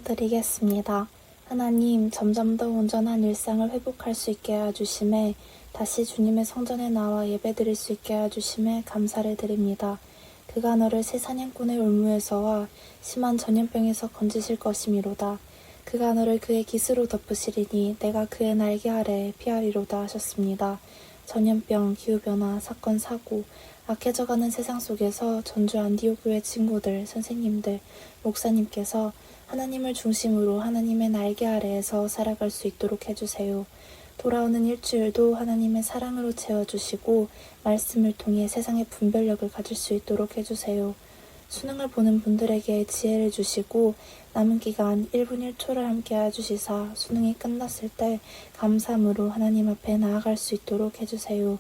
기도드리겠습니다. 하나님, 점점 더 온전한 일상을 회복할 수 있게 해주심에 다시 주님의 성전에 나와 예배드릴 수 있게 해주심에 감사를 드립니다. 그가 너를 새 사냥꾼의 올무에서와 심한 전염병에서 건지실 것이미로다. 그가 너를 그의 깃으로 덮으시리니 내가 그의 날개 아래에 피하리로다 하셨습니다. 전염병, 기후변화, 사건, 사고, 악해져가는 세상 속에서 전주 안디옥교회 친구들, 선생님들, 목사님께서 하나님을 중심으로 하나님의 날개 아래에서 살아갈 수 있도록 해주세요. 돌아오는 일주일도 하나님의 사랑으로 채워주시고 말씀을 통해 세상의 분별력을 가질 수 있도록 해주세요. 수능을 보는 분들에게 지혜를 주시고 남은 기간 1분 1초를 함께 해주시사 수능이 끝났을 때 감사함으로 하나님 앞에 나아갈 수 있도록 해주세요.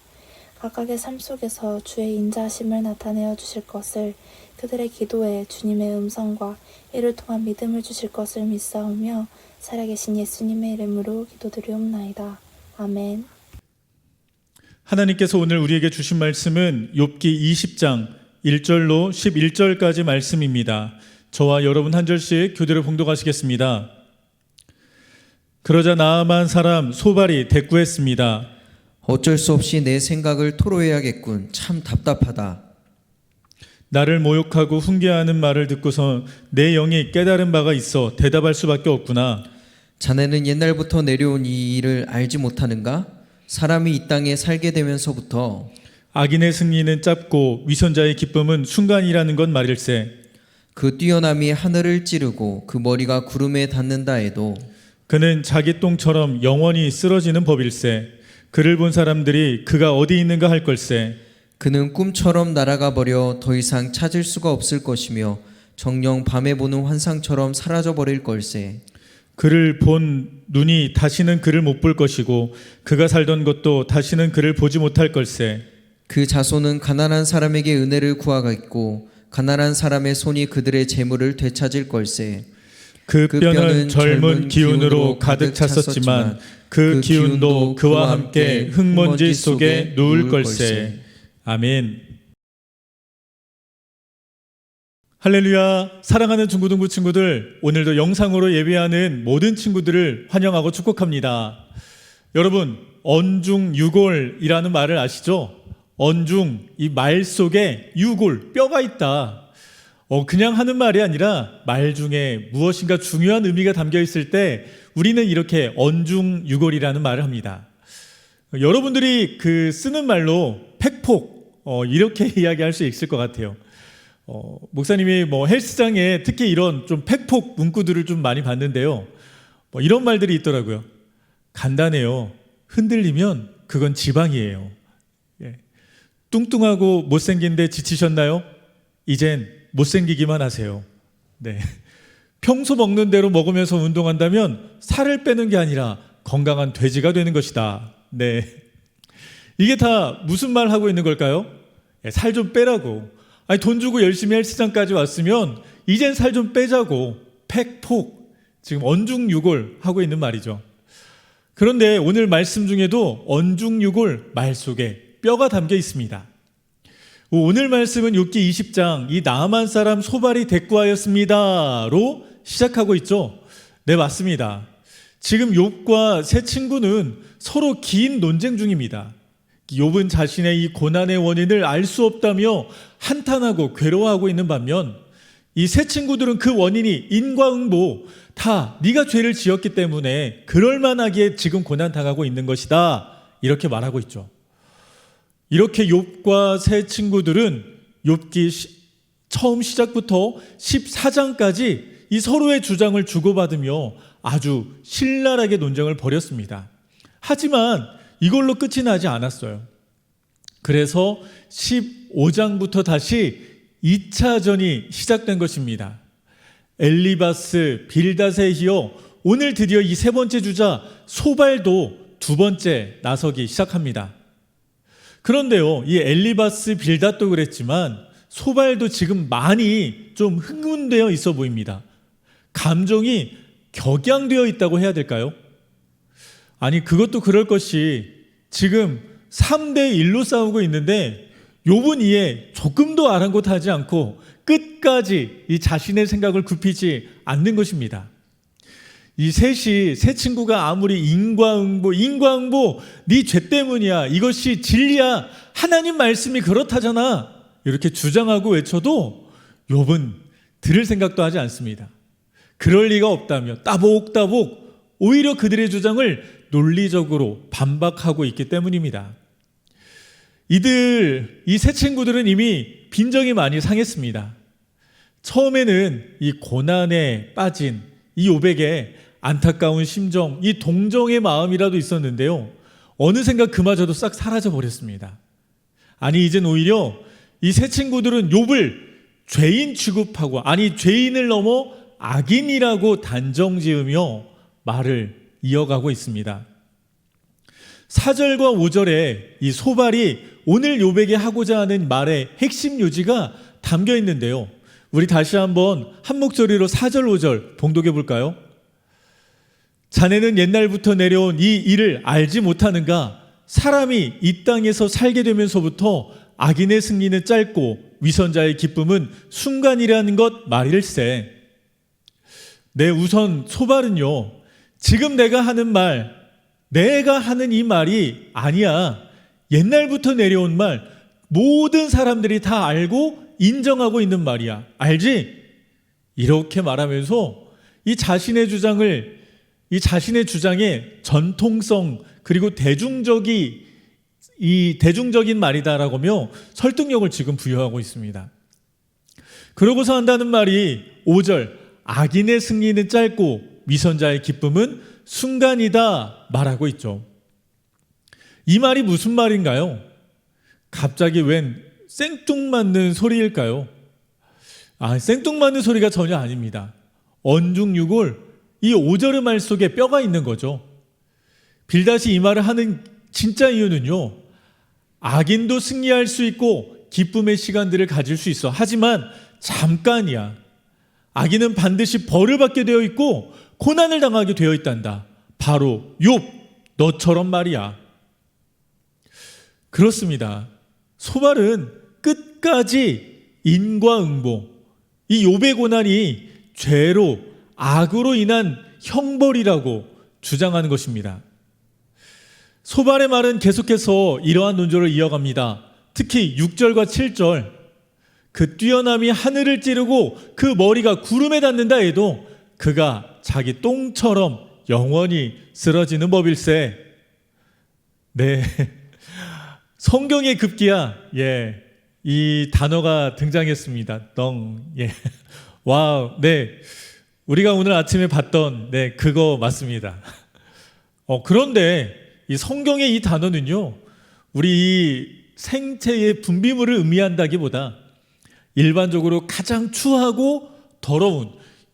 각각의 삶 속에서 주의 인자하심을 나타내어 주실 것을, 그들의 기도에 주님의 음성과 이를 통한 믿음을 주실 것을 믿사오며 살아계신 예수님의 이름으로 기도드리옵나이다. 아멘. 하나님께서 오늘 우리에게 주신 말씀은 욥기 20장 1절로 11절까지 말씀입니다. 저와 여러분 한 절씩 교대로 봉독하시겠습니다. 그러자 나아만 사람 소발이 대꾸했습니다. 어쩔 수 없이 내 생각을 토로해야겠군. 참 답답하다. 나를 모욕하고 훈계하는 말을 듣고서 내 영이 깨달은 바가 있어 대답할 수밖에 없구나. 자네는 옛날부터 내려온 이 일을 알지 못하는가? 사람이 이 땅에 살게 되면서부터 악인의 승리는 짧고 위선자의 기쁨은 순간이라는 건 말일세. 그 뛰어남이 하늘을 찌르고 그 머리가 구름에 닿는다 해도 그는 자기 똥처럼 영원히 쓰러지는 법일세. 그를 본 사람들이 그가 어디 있는가 할 걸세. 그는 꿈처럼 날아가 버려 더 이상 찾을 수가 없을 것이며 정녕 밤에 보는 환상처럼 사라져 버릴 걸세. 그를 본 눈이 다시는 그를 못 볼 것이고 그가 살던 곳도 다시는 그를 보지 못할 걸세. 그 자손은 가난한 사람에게 은혜를 구하겠고 가난한 사람의 손이 그들의 재물을 되찾을 걸세. 그 뼈는 젊은 기운으로 가득 찼었지만 그 기운도 그와 함께 흙먼지 속에 누울 걸세. 아멘. 할렐루야. 사랑하는 중고등부 친구들, 오늘도 영상으로 예배하는 모든 친구들을 환영하고 축복합니다. 여러분, 언중유골이라는 말을 아시죠? 언중, 이 말 속에 유골, 뼈가 있다. 그냥 하는 말이 아니라 말 중에 무엇인가 중요한 의미가 담겨 있을 때 우리는 이렇게 언중유골이라는 말을 합니다. 여러분들이 쓰는 말로 팩폭, 이렇게 이야기할 수 있을 것 같아요. 목사님이 헬스장에 특히 이런 좀 팩폭 문구들을 좀 많이 봤는데요. 이런 말들이 있더라고요. 간단해요. 흔들리면 그건 지방이에요. 예. 뚱뚱하고 못생긴데 지치셨나요? 이젠 못생기기만 하세요. 네. 평소 먹는 대로 먹으면서 운동한다면 살을 빼는 게 아니라 건강한 돼지가 되는 것이다. 네. 이게 다 무슨 말 하고 있는 걸까요? 살 좀 빼라고. 아니, 돈 주고 열심히 헬스장까지 왔으면 이젠 살 좀 빼자고. 팩폭. 지금 언중유골 하고 있는 말이죠. 그런데 오늘 말씀 중에도 언중유골 말 속에 뼈가 담겨 있습니다. 오늘 말씀은 욥기 20장 이 나아만 사람 소발이 대꾸하였습니다로 시작하고 있죠. 네, 맞습니다. 지금 욥과 세 친구는 서로 긴 논쟁 중입니다. 욥은 자신의 이 고난의 원인을 알 수 없다며 한탄하고 괴로워하고 있는 반면 이 세 친구들은 그 원인이 인과응보, 다 네가 죄를 지었기 때문에 그럴 만하기에 지금 고난 당하고 있는 것이다, 이렇게 말하고 있죠. 이렇게 욥과 세 친구들은 욥기 처음 시작부터 14장까지 이 서로의 주장을 주고받으며 아주 신랄하게 논쟁을 벌였습니다. 하지만 이걸로 끝이 나지 않았어요. 그래서 15장부터 다시 2차전이 시작된 것입니다. 엘리바스, 빌닷에 이어 오늘 드디어 이 세 번째 주자 소발도 두 번째 나서기 시작합니다. 그런데요, 이 엘리바스, 빌닷도 그랬지만 소발도 지금 많이 좀 흥분되어 있어 보입니다. 감정이 격양되어 있다고 해야 될까요? 아니, 그것도 그럴 것이 지금 3대 1로 싸우고 있는데 욥은 이에 조금도 아랑곳하지 않고 끝까지 이 자신의 생각을 굽히지 않는 것입니다. 이 세 친구가 아무리 인과응보, 네 죄 때문이야, 이것이 진리야, 하나님 말씀이 그렇다잖아, 이렇게 주장하고 외쳐도 욥은 들을 생각도 하지 않습니다. 그럴 리가 없다며 따복따복 오히려 그들의 주장을 논리적으로 반박하고 있기 때문입니다. 이 세 친구들은 이미 빈정이 많이 상했습니다. 처음에는 이 고난에 빠진 이 욥에게 안타까운 심정, 이 동정의 마음이라도 있었는데요, 어느샌가 그마저도 싹 사라져 버렸습니다. 아니, 이젠 오히려 이 세 친구들은 욥을 죄인 취급하고, 아니 죄인을 넘어 악인이라고 단정지으며 말을 이어가고 있습니다. 4절과 5절에 이 소발이 오늘 욥에게 하고자 하는 말의 핵심 요지가 담겨 있는데요, 우리 다시 한번 한 목소리로 4절 5절 봉독해 볼까요? 자네는 옛날부터 내려온 이 일을 알지 못하는가? 사람이 이 땅에서 살게 되면서부터 악인의 승리는 짧고 위선자의 기쁨은 순간이라는 것 말일세. 네, 우선 소발은요, 지금 내가 하는 이 말이 아니야. 옛날부터 내려온 말, 모든 사람들이 다 알고 인정하고 있는 말이야. 알지? 이렇게 말하면서 이 자신의 주장의 전통성, 그리고 대중적인 말이다라고 하며 설득력을 지금 부여하고 있습니다. 그러고서 한다는 말이 5절, 악인의 승리는 짧고 위선자의 기쁨은 순간이다 말하고 있죠. 이 말이 무슨 말인가요? 갑자기 웬 생뚱맞는 소리일까요? 생뚱맞는 소리가 전혀 아닙니다. 언중유골, 이 5절의 말 속에 뼈가 있는 거죠. 빌닷이 이 말을 하는 진짜 이유는요, 악인도 승리할 수 있고 기쁨의 시간들을 가질 수 있어. 하지만 잠깐이야. 악인은 반드시 벌을 받게 되어 있고 고난을 당하게 되어 있단다. 바로 욥, 너처럼 말이야. 그렇습니다. 소발은 끝까지 인과응보, 이 욥의 고난이 죄로, 악으로 인한 형벌이라고 주장하는 것입니다. 소발의 말은 계속해서 이러한 논조를 이어갑니다. 특히 6절과 7절, 그 뛰어남이 하늘을 찌르고 그 머리가 구름에 닿는다 해도 그가 자기 똥처럼 영원히 쓰러지는 법일세. 네, 성경에 급기야 이 단어가 등장했습니다. 똥. 와우. 네, 우리가 오늘 아침에 봤던 그거 맞습니다. 그런데 이 성경의 이 단어는요, 우리 이 생체의 분비물을 의미한다기보다 일반적으로 가장 추하고 더러운,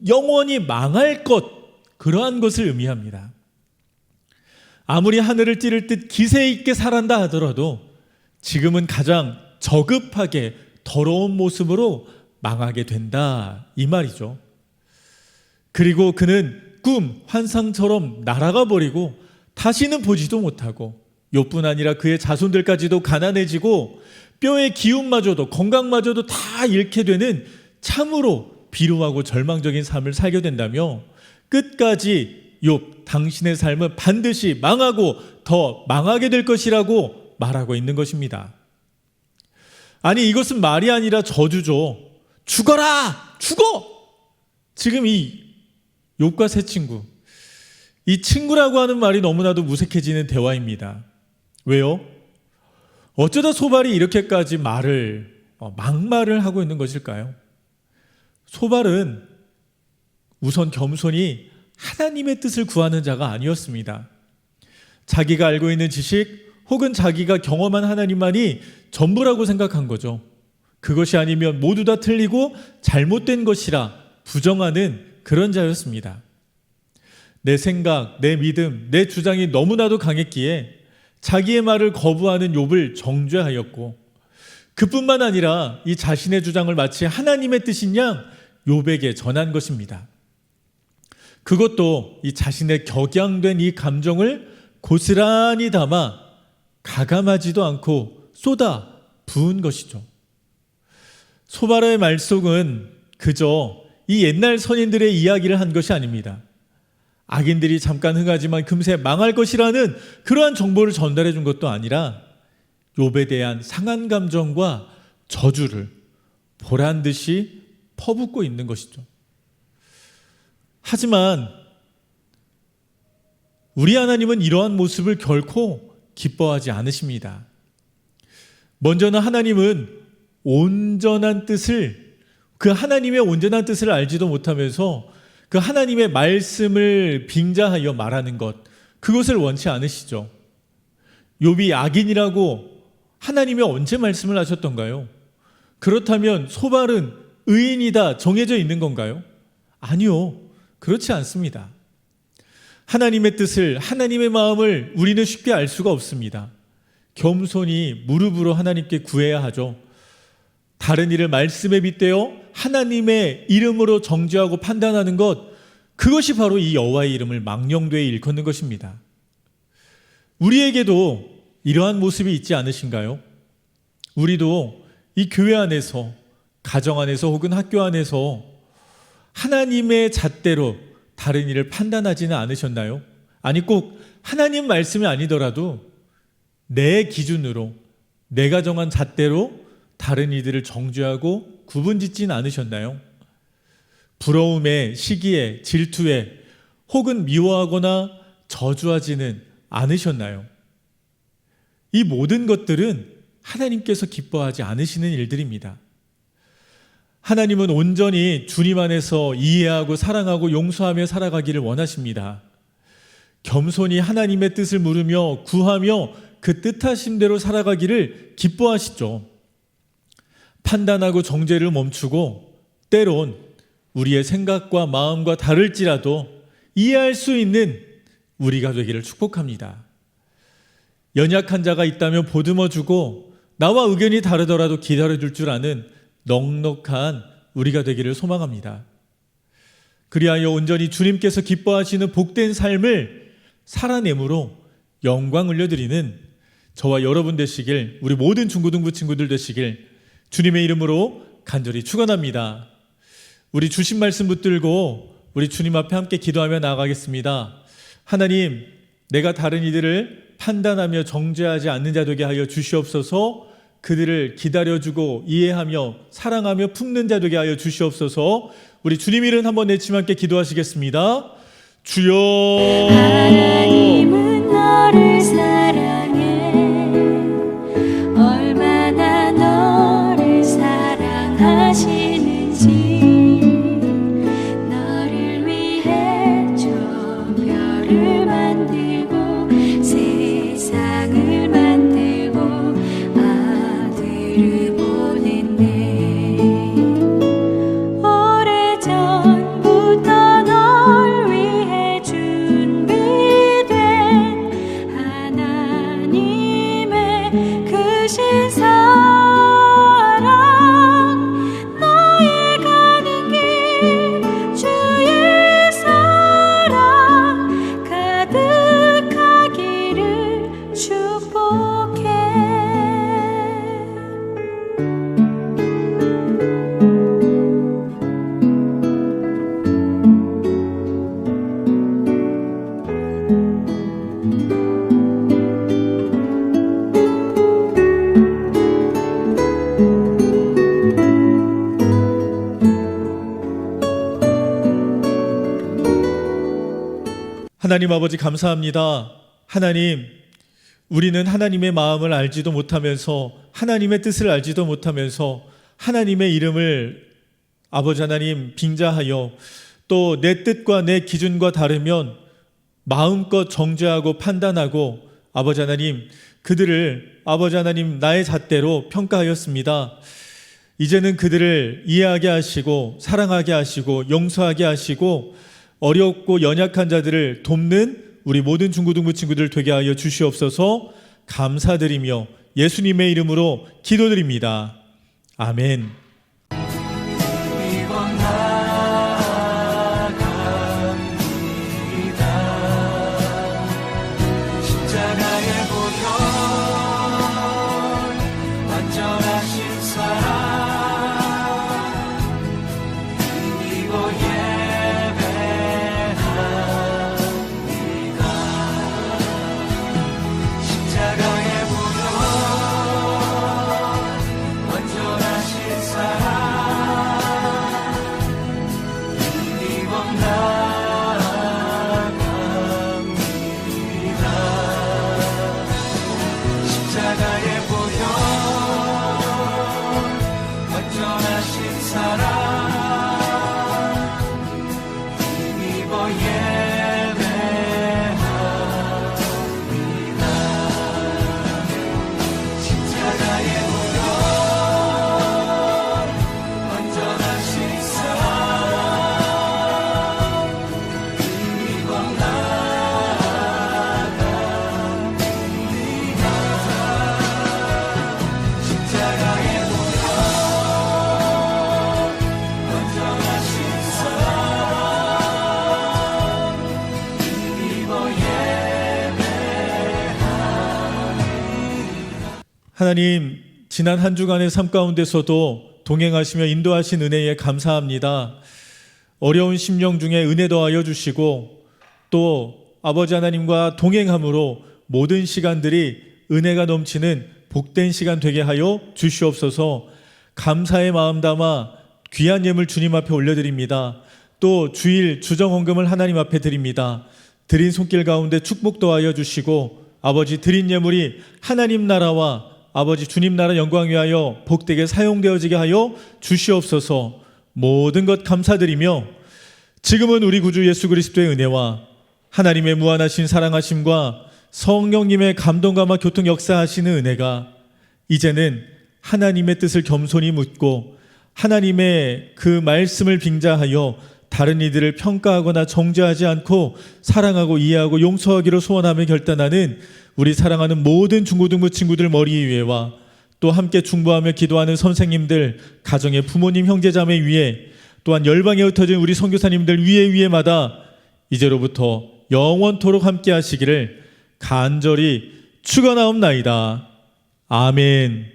영원히 망할 것, 그러한 것을 의미합니다. 아무리 하늘을 찌를 듯 기세 있게 살았다 하더라도 지금은 가장 저급하게 더러운 모습으로 망하게 된다, 이 말이죠. 그리고 그는 꿈, 환상처럼 날아가 버리고 다시는 보지도 못하고, 욥뿐 아니라 그의 자손들까지도 가난해지고 뼈의 기운마저도, 건강마저도 다 잃게 되는 참으로 비루하고 절망적인 삶을 살게 된다며 끝까지 욥, 당신의 삶은 반드시 망하고 더 망하게 될 것이라고 말하고 있는 것입니다. 아니, 이것은 말이 아니라 저주죠. 죽어라! 죽어! 지금 이 욥과 세 친구, 이 친구라고 하는 말이 너무나도 무색해지는 대화입니다. 왜요? 어쩌다 소발이 이렇게까지 막말을 하고 있는 것일까요? 소발은 우선 겸손히 하나님의 뜻을 구하는 자가 아니었습니다. 자기가 알고 있는 지식 혹은 자기가 경험한 하나님만이 전부라고 생각한 거죠. 그것이 아니면 모두 다 틀리고 잘못된 것이라 부정하는 그런 자였습니다. 내 생각, 내 믿음, 내 주장이 너무나도 강했기에 자기의 말을 거부하는 욥을 정죄하였고, 그뿐만 아니라 이 자신의 주장을 마치 하나님의 뜻인 양 욥에게 전한 것입니다. 그것도 이 자신의 격양된 이 감정을 고스란히 담아 가감하지도 않고 쏟아 부은 것이죠. 소발의 말 속은 그저 이 옛날 선인들의 이야기를 한 것이 아닙니다. 악인들이 잠깐 흥하지만 금세 망할 것이라는 그러한 정보를 전달해 준 것도 아니라 욥에 대한 상한 감정과 저주를 보란 듯이 퍼붓고 있는 것이죠. 하지만 우리 하나님은 이러한 모습을 결코 기뻐하지 않으십니다. 먼저는 하나님은 온전한 뜻을, 그 하나님의 온전한 뜻을 알지도 못하면서 그 하나님의 말씀을 빙자하여 말하는 것, 그것을 원치 않으시죠. 욥이 악인이라고 하나님이 언제 말씀을 하셨던가요? 그렇다면 소발은 의인이다 정해져 있는 건가요? 아니요, 그렇지 않습니다. 하나님의 뜻을, 하나님의 마음을 우리는 쉽게 알 수가 없습니다. 겸손히 무릎으로 하나님께 구해야 하죠. 다른 일을 말씀에 빗대어 하나님의 이름으로 정죄하고 판단하는 것, 그것이 바로 이 여호와의 이름을 망령되이 일컫는 것입니다. 우리에게도 이러한 모습이 있지 않으신가요? 우리도 이 교회 안에서, 가정 안에서 혹은 학교 안에서 하나님의 잣대로 다른 일을 판단하지는 않으셨나요? 아니, 꼭 하나님 말씀이 아니더라도 내 기준으로, 내가 정한 잣대로 다른 이들을 정죄하고 구분짓지는 않으셨나요? 부러움에, 시기에, 질투에 혹은 미워하거나 저주하지는 않으셨나요? 이 모든 것들은 하나님께서 기뻐하지 않으시는 일들입니다. 하나님은 온전히 주님 안에서 이해하고 사랑하고 용서하며 살아가기를 원하십니다. 겸손히 하나님의 뜻을 물으며 구하며 그 뜻하심대로 살아가기를 기뻐하시죠. 판단하고 정죄를 멈추고 때론 우리의 생각과 마음과 다를지라도 이해할 수 있는 우리가 되기를 축복합니다. 연약한 자가 있다면 보듬어주고 나와 의견이 다르더라도 기다려줄 줄 아는 넉넉한 우리가 되기를 소망합니다. 그리하여 온전히 주님께서 기뻐하시는 복된 삶을 살아내므로 영광 올려드리는 저와 여러분 되시길, 우리 모든 중고등부 친구들 되시길 주님의 이름으로 간절히 축원합니다. 우리 주신 말씀 붙들고 우리 주님 앞에 함께 기도하며 나아가겠습니다. 하나님, 내가 다른 이들을 판단하며 정죄하지 않는 자 되게 하여 주시옵소서. 그들을 기다려주고 이해하며 사랑하며 품는 자 되게 하여 주시옵소서. 우리 주님 이름 한번 내치며 함께 기도하시겠습니다. 주여, 하나님은 너를 사랑해. 얼마나 너를 사랑하시는지 너를 위해 저 별을 만들고 세상을 만들고 아들을 보냈네. 오래전부터 널 위해 준비된 하나님의 크신 사랑, 너의 가는 길 주의 사랑 가득하기를 축복해. 하나님 아버지 감사합니다. 하나님, 우리는 하나님의 마음을 알지도 못하면서 하나님의 뜻을 알지도 못하면서 하나님의 이름을 아버지 하나님 빙자하여 또 내 뜻과 내 기준과 다르면 마음껏 정죄하고 판단하고 아버지 하나님 그들을 아버지 하나님 나의 잣대로 평가하였습니다. 이제는 그들을 이해하게 하시고 사랑하게 하시고 용서하게 하시고 어렵고 연약한 자들을 돕는 우리 모든 중고등부 친구들 되게 하여 주시옵소서. 감사드리며 예수님의 이름으로 기도드립니다. 아멘. 십자가의 보혈 완전하신 사랑, 그리고 예배하리. 하나님, 지난 한 주간의 삶 가운데서도 동행하시며 인도하신 은혜에 감사합니다. 어려운 심령 중에 은혜 더하여 주시고 또 아버지 하나님과 동행함으로 모든 시간들이 은혜가 넘치는 복된 시간 되게 하여 주시옵소서. 감사의 마음 담아 귀한 예물 주님 앞에 올려드립니다. 또 주일 주정헌금을 하나님 앞에 드립니다. 드린 손길 가운데 축복 더하여 주시고 아버지 드린 예물이 하나님 나라와 아버지 주님 나라 영광 위하여 복되게 사용되어지게 하여 주시옵소서. 모든 것 감사드리며 지금은 우리 구주 예수 그리스도의 은혜와 하나님의 무한하신 사랑하심과 성령님의 감동감화 교통 역사하시는 은혜가 이제는 하나님의 뜻을 겸손히 묻고 하나님의 그 말씀을 빙자하여 다른 이들을 평가하거나 정죄하지 않고 사랑하고 이해하고 용서하기로 소원하며 결단하는 우리 사랑하는 모든 중고등부 친구들 머리 위에와 또 함께 중보하며 기도하는 선생님들, 가정의 부모님, 형제자매 위에 또한 열방에 흩어진 우리 선교사님들 위에마다 이제로부터 영원토록 함께 하시기를 간절히 축원하옵나이다. 아멘.